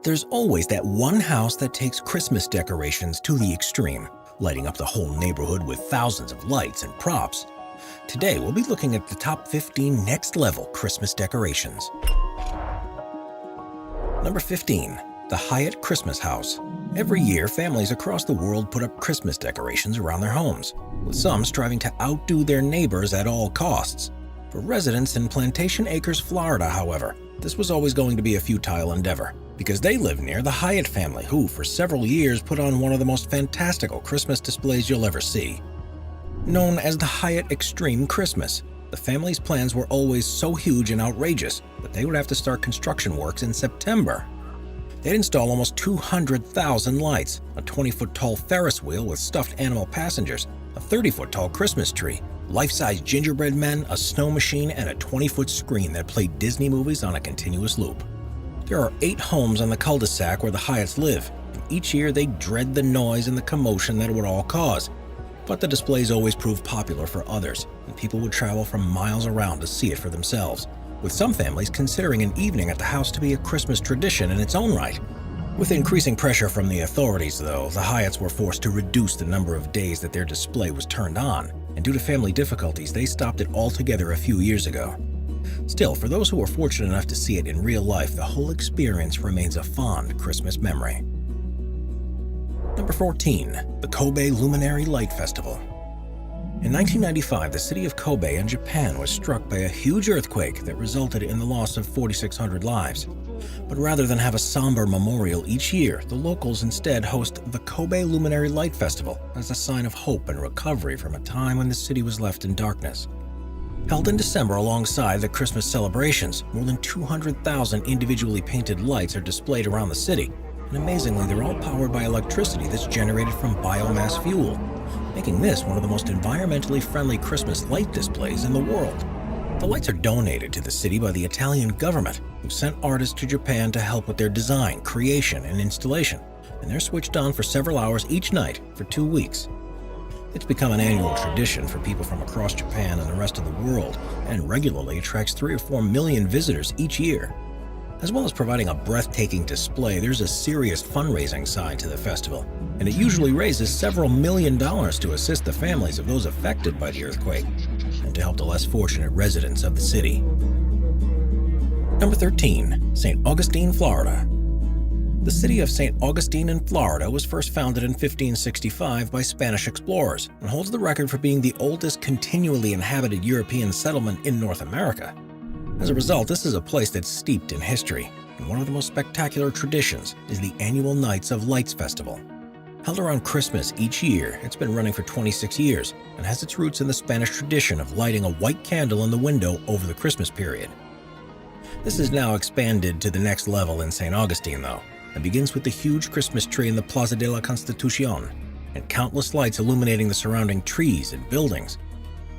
There's always that one house that takes Christmas decorations to the extreme, lighting up the whole neighborhood with thousands of lights and props. Today, we'll be looking at the top 15 next-level Christmas decorations. Number 15. The Hyatt Christmas House. Every year, families across the world put up Christmas decorations around their homes, with some striving to outdo their neighbors at all costs. For residents in Plantation Acres, Florida, however, this was always going to be a futile endeavor, because they live near the Hyatt family, who for several years put on one of the most fantastical Christmas displays you'll ever see. Known as the Hyatt Extreme Christmas, the family's plans were always so huge and outrageous that they would have to start construction works in September. They'd install almost 200,000 lights, a 20-foot-tall Ferris wheel with stuffed animal passengers, a 30-foot-tall Christmas tree, life-size gingerbread men, a snow machine, and a 20-foot screen that played Disney movies on a continuous loop. There are 8 homes on the cul-de-sac where the Hyatts live, and each year they dread the noise and the commotion that it would all cause. But the displays always proved popular for others, and people would travel from miles around to see it for themselves, with some families considering an evening at the house to be a Christmas tradition in its own right. With increasing pressure from the authorities, though, the Hyatts were forced to reduce the number of days that their display was turned on, and due to family difficulties, they stopped it altogether a few years ago. Still, for those who were fortunate enough to see it in real life, the whole experience remains a fond Christmas memory. Number 14. The Kobe Luminary Light Festival. In 1995, the city of Kobe in Japan was struck by a huge earthquake that resulted in the loss of 4,600 lives. But rather than have a somber memorial each year, the locals instead host the Kobe Luminary Light Festival as a sign of hope and recovery from a time when the city was left in darkness. Held in December alongside the Christmas celebrations, more than 200,000 individually painted lights are displayed around the city, and amazingly, they're all powered by electricity that's generated from biomass fuel, making this one of the most environmentally friendly Christmas light displays in the world. The lights are donated to the city by the Italian government, who sent artists to Japan to help with their design, creation, and installation, and they're switched on for several hours each night for 2 weeks. It's become an annual tradition for people from across Japan and the rest of the world, and regularly attracts 3 or 4 million visitors each year. As well as providing a breathtaking display, there's a serious fundraising side to the festival, and it usually raises several $1,000,000 to assist the families of those affected by the earthquake, and to help the less fortunate residents of the city. Number 13. St. Augustine, Florida. The city of St. Augustine in Florida was first founded in 1565 by Spanish explorers, and holds the record for being the oldest continually inhabited European settlement in North America. As a result, this is a place that's steeped in history, and one of the most spectacular traditions is the annual Nights of Lights Festival. Held around Christmas each year, it's been running for 26 years and has its roots in the Spanish tradition of lighting a white candle in the window over the Christmas period. This is now expanded to the next level in St. Augustine, though, and begins with the huge Christmas tree in the Plaza de la Constitucion and countless lights illuminating the surrounding trees and buildings.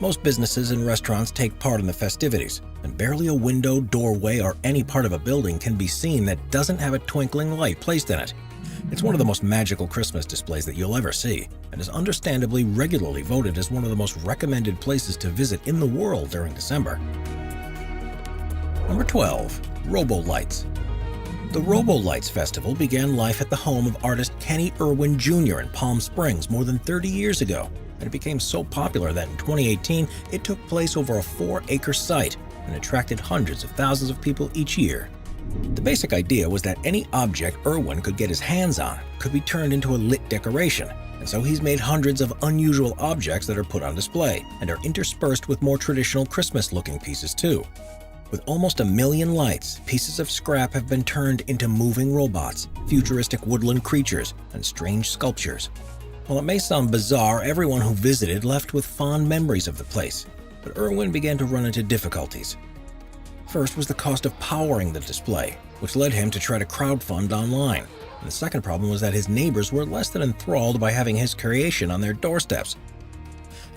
Most businesses and restaurants take part in the festivities, and barely a window, doorway, or any part of a building can be seen that doesn't have a twinkling light placed in it. It's one of the most magical Christmas displays that you'll ever see, and is understandably regularly voted as one of the most recommended places to visit in the world during December. Number 12. Robo Lights. The Robo Lights Festival began life at the home of artist Kenny Irwin Jr. in Palm Springs more than 30 years ago, and it became so popular that in 2018 it took place over a 4-acre site and attracted hundreds of thousands of people each year. The basic idea was that any object Irwin could get his hands on could be turned into a lit decoration, and so he's made hundreds of unusual objects that are put on display and are interspersed with more traditional Christmas-looking pieces too. With almost 1 million lights, pieces of scrap have been turned into moving robots, futuristic woodland creatures, and strange sculptures. While it may sound bizarre, everyone who visited left with fond memories of the place, but Irwin began to run into difficulties. First was the cost of powering the display, which led him to try to crowdfund online. And the second problem was that his neighbors were less than enthralled by having his creation on their doorsteps.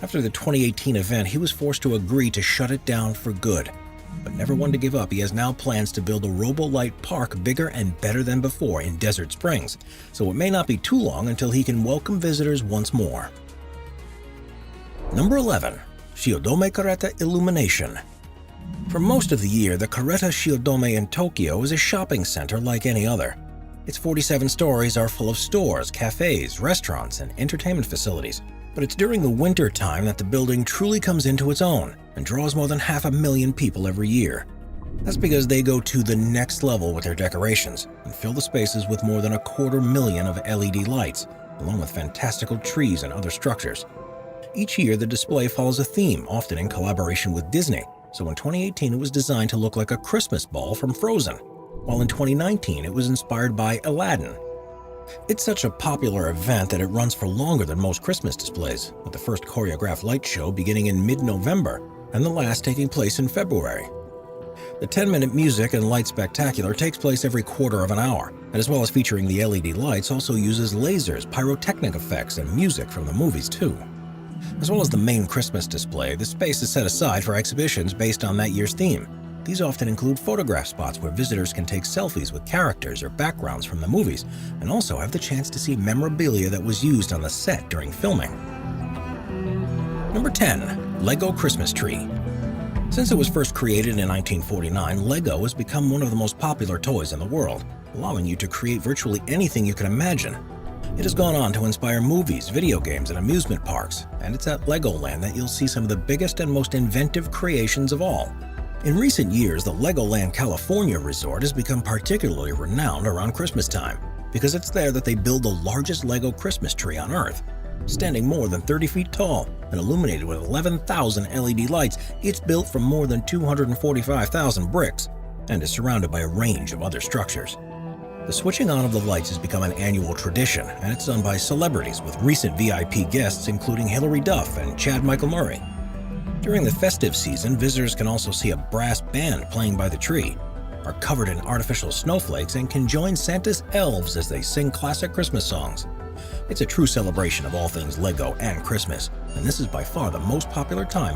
After the 2018 event, he was forced to agree to shut it down for good. But never one to give up, he has now plans to build a Robo-Light park bigger and better than before in Desert Springs, so it may not be too long until he can welcome visitors once more. Number 11. Shiodome Caretta Illumination. For most of the year, the Caretta Shiodome in Tokyo is a shopping center like any other. Its 47 stories are full of stores, cafes, restaurants, and entertainment facilities. But it's during the winter time that the building truly comes into its own and draws more than 500,000 people every year. That's because they go to the next level with their decorations and fill the spaces with more than 250,000 of LED lights, along with fantastical trees and other structures. Each year, the display follows a theme, often in collaboration with Disney. So in 2018, it was designed to look like a Christmas ball from Frozen, while in 2019, it was inspired by Aladdin. It's such a popular event that it runs for longer than most Christmas displays, with the first choreographed light show beginning in mid-November and the last taking place in February. The 10-minute music and light spectacular takes place every quarter of an hour, and as well as featuring the LED lights, also uses lasers, pyrotechnic effects, and music from the movies too. As well as the main Christmas display, the space is set aside for exhibitions based on that year's theme. These often include photograph spots where visitors can take selfies with characters or backgrounds from the movies, and also have the chance to see memorabilia that was used on the set during filming. Number 10. Lego Christmas Tree. Since it was first created in 1949, Lego has become one of the most popular toys in the world, allowing you to create virtually anything you can imagine. It has gone on to inspire movies, video games, and amusement parks, and it's at Legoland that you'll see some of the biggest and most inventive creations of all. In recent years, the Legoland California resort has become particularly renowned around Christmas time, because it's there that they build the largest Lego Christmas tree on Earth. Standing more than 30 feet tall and illuminated with 11,000 LED lights, it's built from more than 245,000 bricks and is surrounded by a range of other structures. The switching on of the lights has become an annual tradition, and it's done by celebrities, with recent VIP guests including Hilary Duff and Chad Michael Murray. During the festive season, visitors can also see a brass band playing by the tree, are covered in artificial snowflakes, and can join Santa's elves as they sing classic Christmas songs. It's a true celebration of all things Lego and Christmas, and this is by far the most popular time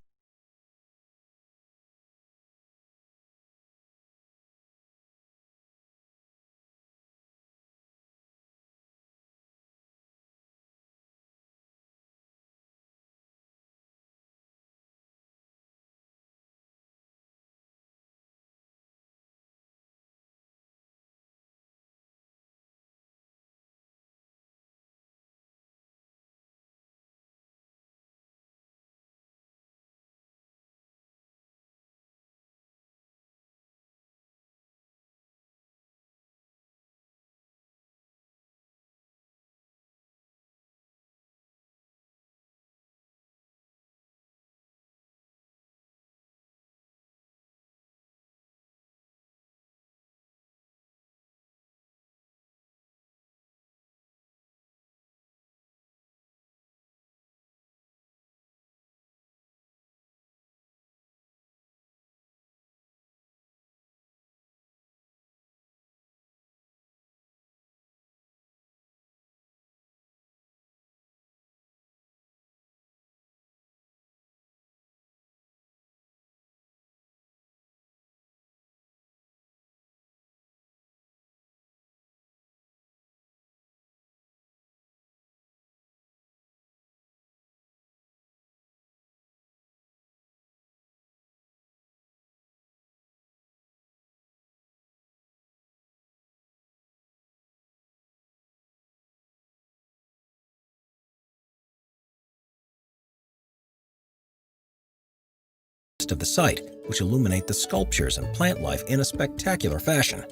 of the site, which illuminate the sculptures and plant life in a spectacular fashion.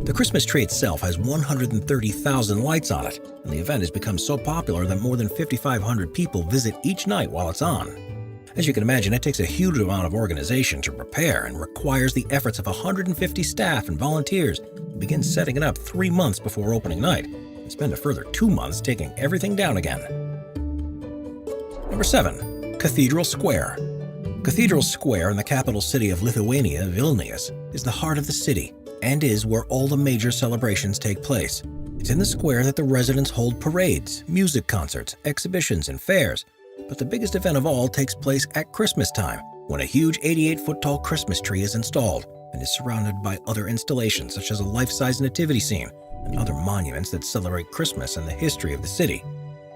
The Christmas tree itself has 130,000 lights on it, and the event has become so popular that more than 5,500 people visit each night while it's on. As you can imagine, it takes a huge amount of organization to prepare and requires the efforts of 150 staff and volunteers who begin setting it up 3 months before opening night and spend a further 2 months taking everything down again. Number 7. Cathedral Square. Cathedral Square in the capital city of Lithuania, Vilnius, is the heart of the city and is where all the major celebrations take place. It's in the square that the residents hold parades, music concerts, exhibitions, and fairs. But the biggest event of all takes place at Christmas time, when a huge 88-foot-tall Christmas tree is installed and is surrounded by other installations such as a life-size nativity scene and other monuments that celebrate Christmas and the history of the city.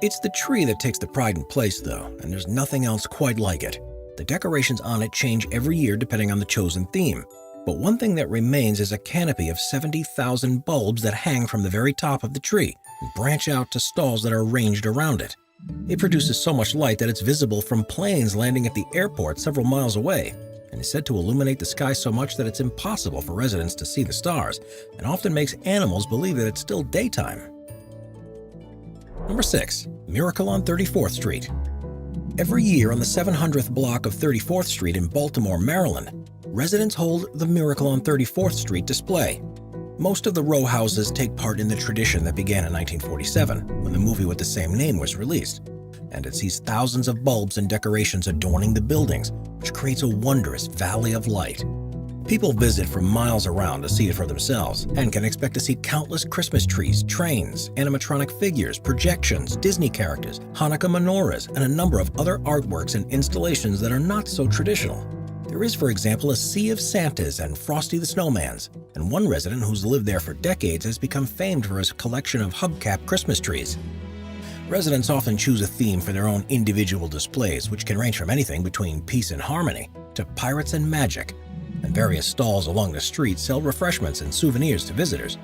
It's the tree that takes the pride in place, though, and there's nothing else quite like it. The decorations on it change every year depending on the chosen theme. But one thing that remains is a canopy of 70,000 bulbs that hang from the very top of the tree and branch out to stalls that are arranged around it. It produces so much light that it's visible from planes landing at the airport several miles away, and is said to illuminate the sky so much that it's impossible for residents to see the stars, and often makes animals believe that it's still daytime. Number 6. Miracle on 34th Street. Every year on the 700th block of 34th Street in Baltimore, Maryland, residents hold the Miracle on 34th Street display. Most of the row houses take part in the tradition that began in 1947, when the movie with the same name was released, and it sees thousands of bulbs and decorations adorning the buildings, which creates a wondrous valley of light. People visit from miles around to see it for themselves and can expect to see countless Christmas trees, trains, animatronic figures, projections, Disney characters, Hanukkah menorahs, and a number of other artworks and installations that are not so traditional. There is, for example, a sea of Santas and Frosty the Snowmans, and one resident who's lived there for decades has become famed for his collection of hubcap Christmas trees. Residents often choose a theme for their own individual displays, which can range from anything between peace and harmony to pirates and magic, and various stalls along the street sell refreshments and souvenirs to visitors.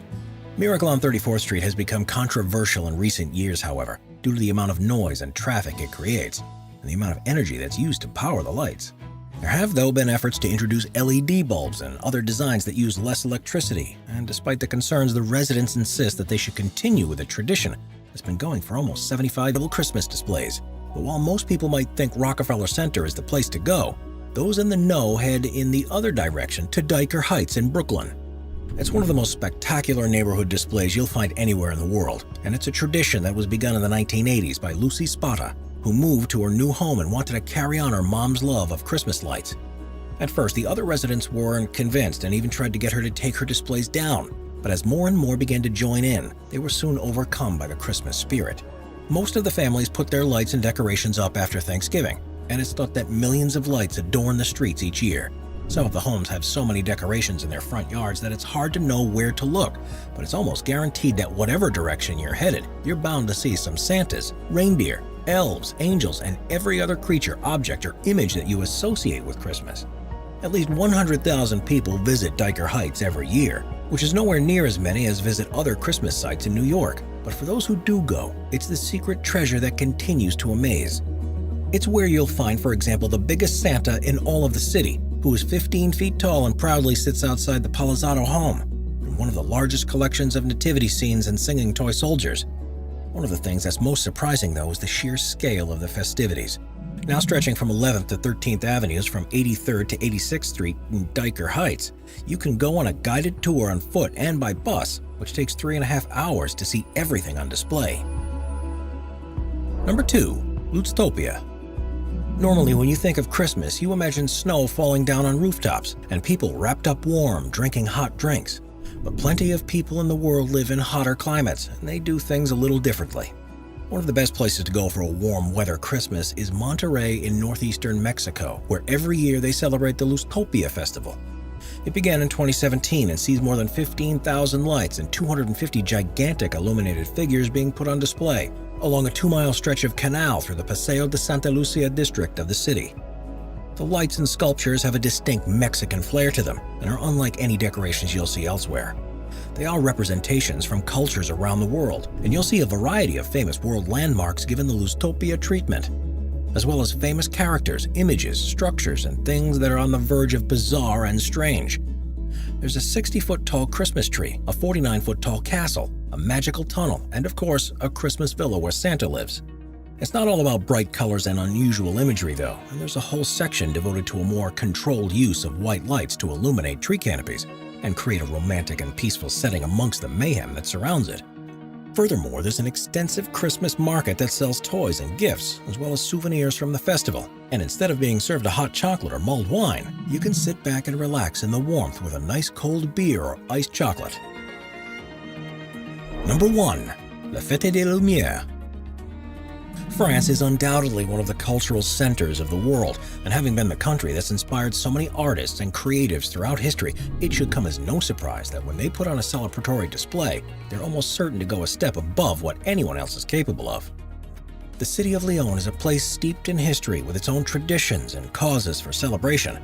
Miracle on 34th Street has become controversial in recent years, however, due to the amount of noise and traffic it creates, and the amount of energy that's used to power the lights. There have, though, been efforts to introduce LED bulbs and other designs that use less electricity, and despite the concerns, the residents insist that they should continue with a tradition that's been going for almost 75 little Christmas displays. But while most people might think Rockefeller Center is the place to go, those in the know head in the other direction to Dyker Heights in Brooklyn. It's one of the most spectacular neighborhood displays you'll find anywhere in the world, and it's a tradition that was begun in the 1980s by Lucy Spata, who moved to her new home and wanted to carry on her mom's love of Christmas lights. At first, the other residents weren't convinced and even tried to get her to take her displays down, but as more and more began to join in, they were soon overcome by the Christmas spirit. Most of the families put their lights and decorations up after Thanksgiving, and it's thought that millions of lights adorn the streets each year. Some of the homes have so many decorations in their front yards that it's hard to know where to look, but it's almost guaranteed that whatever direction you're headed, you're bound to see some Santas, reindeer, elves, angels, and every other creature, object, or image that you associate with Christmas. At least 100,000 people visit Dyker Heights every year, which is nowhere near as many as visit other Christmas sites in New York. But for those who do go, it's the secret treasure that continues to amaze. It's where you'll find, for example, the biggest Santa in all of the city, who is 15 feet tall and proudly sits outside the Palazzano home, and one of the largest collections of nativity scenes and singing toy soldiers. One of the things that's most surprising, though, is the sheer scale of the festivities. Now stretching from 11th to 13th Avenues from 83rd to 86th Street in Dyker Heights, you can go on a guided tour on foot and by bus, which takes 3.5 hours to see everything on display. Number 2. Lootstopia. Normally, when you think of Christmas, you imagine snow falling down on rooftops and people wrapped up warm, drinking hot drinks. But plenty of people in the world live in hotter climates, and they do things a little differently. One of the best places to go for a warm weather Christmas is Monterrey in northeastern Mexico, where every year they celebrate the Lootstopia Festival. It began in 2017 and sees more than 15,000 lights and 250 gigantic illuminated figures being put on display along a 2-mile stretch of canal through the Paseo de Santa Lucia district of the city. The lights and sculptures have a distinct Mexican flair to them and are unlike any decorations you'll see elsewhere. They are representations from cultures around the world, and you'll see a variety of famous world landmarks given the Lootstopia treatment, as well as famous characters, images, structures, and things that are on the verge of bizarre and strange. There's a 60-foot-tall Christmas tree, a 49-foot-tall castle, a magical tunnel, and of course, a Christmas villa where Santa lives. It's not all about bright colors and unusual imagery, though, and there's a whole section devoted to a more controlled use of white lights to illuminate tree canopies and create a romantic and peaceful setting amongst the mayhem that surrounds it. Furthermore, there's an extensive Christmas market that sells toys and gifts, as well as souvenirs from the festival. And instead of being served a hot chocolate or mulled wine, you can sit back and relax in the warmth with a nice cold beer or iced chocolate. Number 1. La Fête des Lumières. France is undoubtedly one of the cultural centers of the world, and having been the country that's inspired so many artists and creatives throughout history, it should come as no surprise that when they put on a celebratory display, they're almost certain to go a step above what anyone else is capable of. The city of Lyon is a place steeped in history with its own traditions and causes for celebration.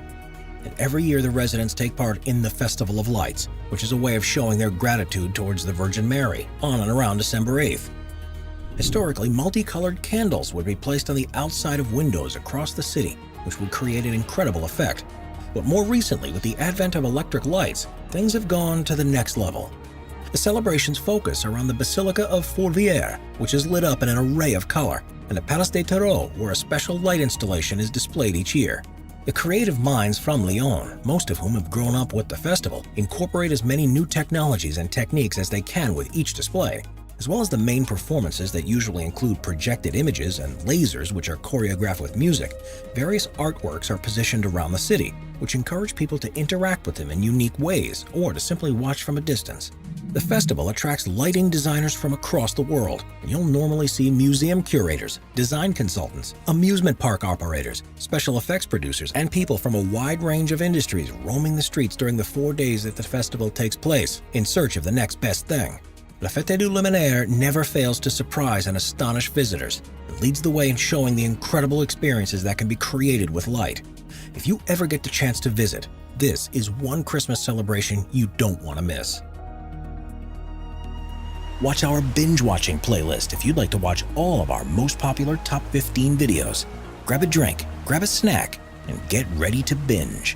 and every year the residents take part in the Festival of Lights, which is a way of showing their gratitude towards the Virgin Mary, on and around December 8th. Historically, multicolored candles would be placed on the outside of windows across the city, which would create an incredible effect. But more recently, with the advent of electric lights, things have gone to the next level. The celebrations focus around the Basilica of Fourvière, which is lit up in an array of color, and the Palace des Terreaux, where a special light installation is displayed each year. The creative minds from Lyon, most of whom have grown up with the festival, incorporate as many new technologies and techniques as they can with each display, as well as the main performances that usually include projected images and lasers which are choreographed with music. Various artworks are positioned around the city, which encourage people to interact with them in unique ways or to simply watch from a distance. The festival attracts lighting designers from across the world, and you'll normally see museum curators, design consultants, amusement park operators, special effects producers, and people from a wide range of industries roaming the streets during the 4 days that the festival takes place in search of the next best thing. La Fête du Luminaire never fails to surprise and astonish visitors and leads the way in showing the incredible experiences that can be created with light. If you ever get the chance to visit, this is one Christmas celebration you don't want to miss. Watch our binge-watching playlist if you'd like to watch all of our most popular top 15 videos. Grab a drink, grab a snack, and get ready to binge.